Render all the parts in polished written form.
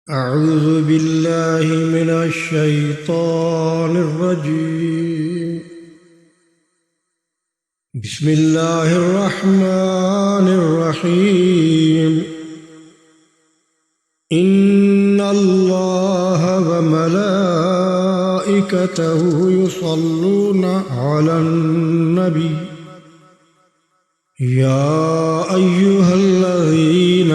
أعوذ بالله من الشيطان الرجيم. بسم الله الرحمن الرحيم. إن الله وملائكته يصلون على النبي يا أيها الذين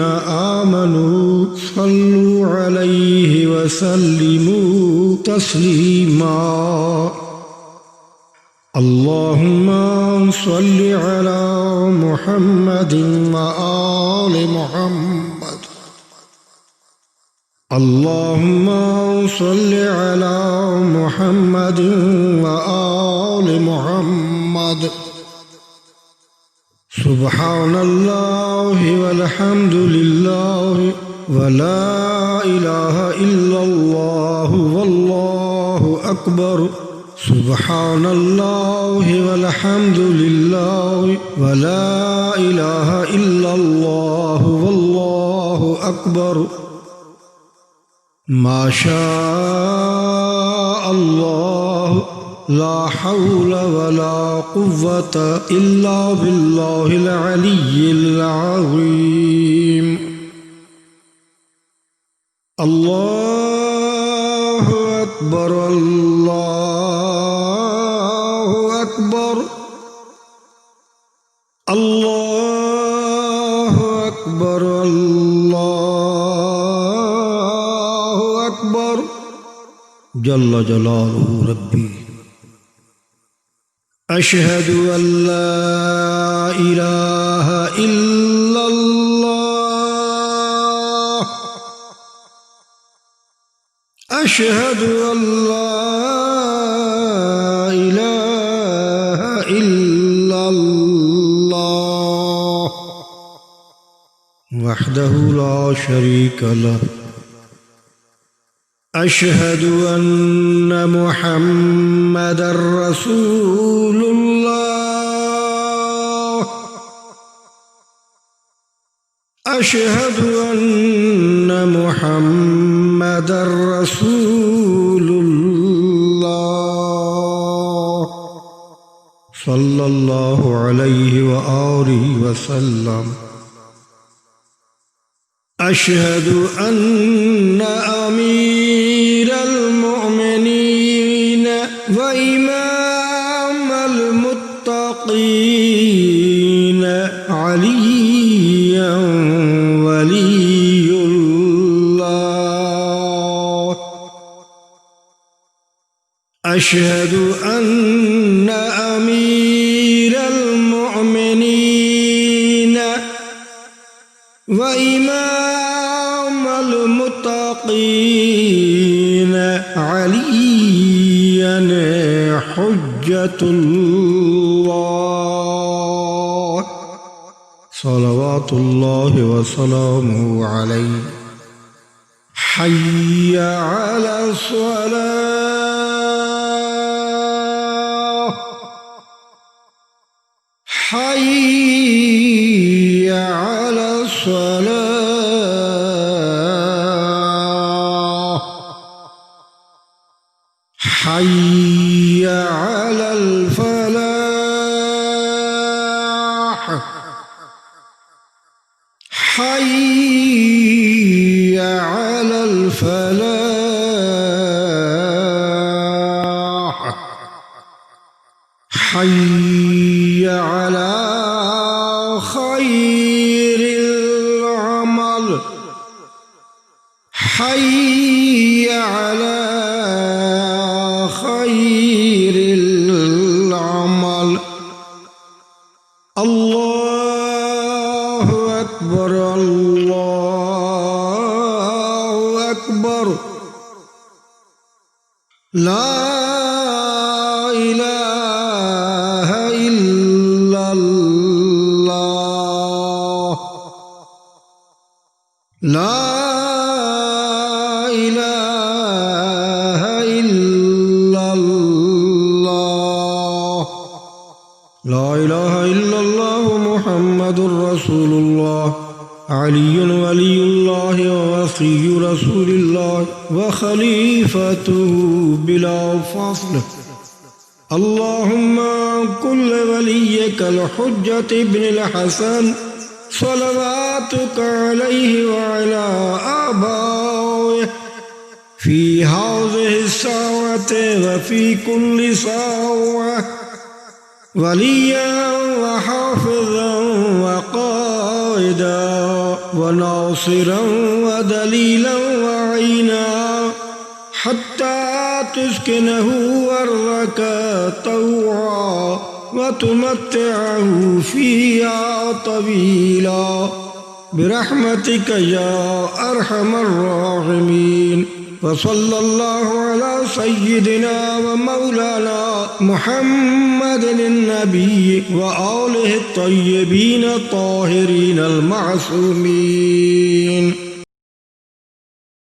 آمنوا صلوا عليه وسلموا تسليما. اللهم صل على محمد وآل محمد. اللهم صل على محمد وآل محمد. سبحان الله والحمد لله ولا إله إلا الله والله أكبر. سبحان الله والحمد لله ولا إله إلا الله والله أكبر. ما شاء الله لا حول ولا قوة إلا بالله العلي العظيم. الله أكبر الله أكبر الله أكبر الله أكبر جل جلاله ربي. أشهد أن لا إله إلا الله. أشهد أن لا إله إلا الله وحده لا شريك له. أشهد أن محمدًا رسول الله. أشهد أن محمدًا رسول الله صلى الله عليه وآله وسلم. أشهد أن أمير المؤمنين وإمام المتقين عليا ولي الله. أشهد أن أمير المؤمنين وإمام المتقين عليا حجة الله صلوات الله وسلامه عليه. حي على الصلاة. حي على الصلاة. حي على الفلاح. حي على الفلاح. حي على خير العمل. حي على خير العمل. الله أكبر الله أكبر. لا إله إلا الله. لا إله إلا الله. لا إله إلا الله محمد رسول الله. علي ولي الله ووصي رسول الله وخليفته بلا فصل. اللهم كل وليك الحجة ابن الحسن صلواتك عليه وعلى آبائه في هذه الساعة وفي كل ساعة وليا وحافظا وقائدا وناصرا ودليلا وعينا حتى تسكنه أرضك طوعا وتمتعه فيها طويلا برحمتك يا أرحم الراحمين. وصلى الله على سيدنا ومولانا محمد النبي وآله الطيبين الطاهرين المعصومين.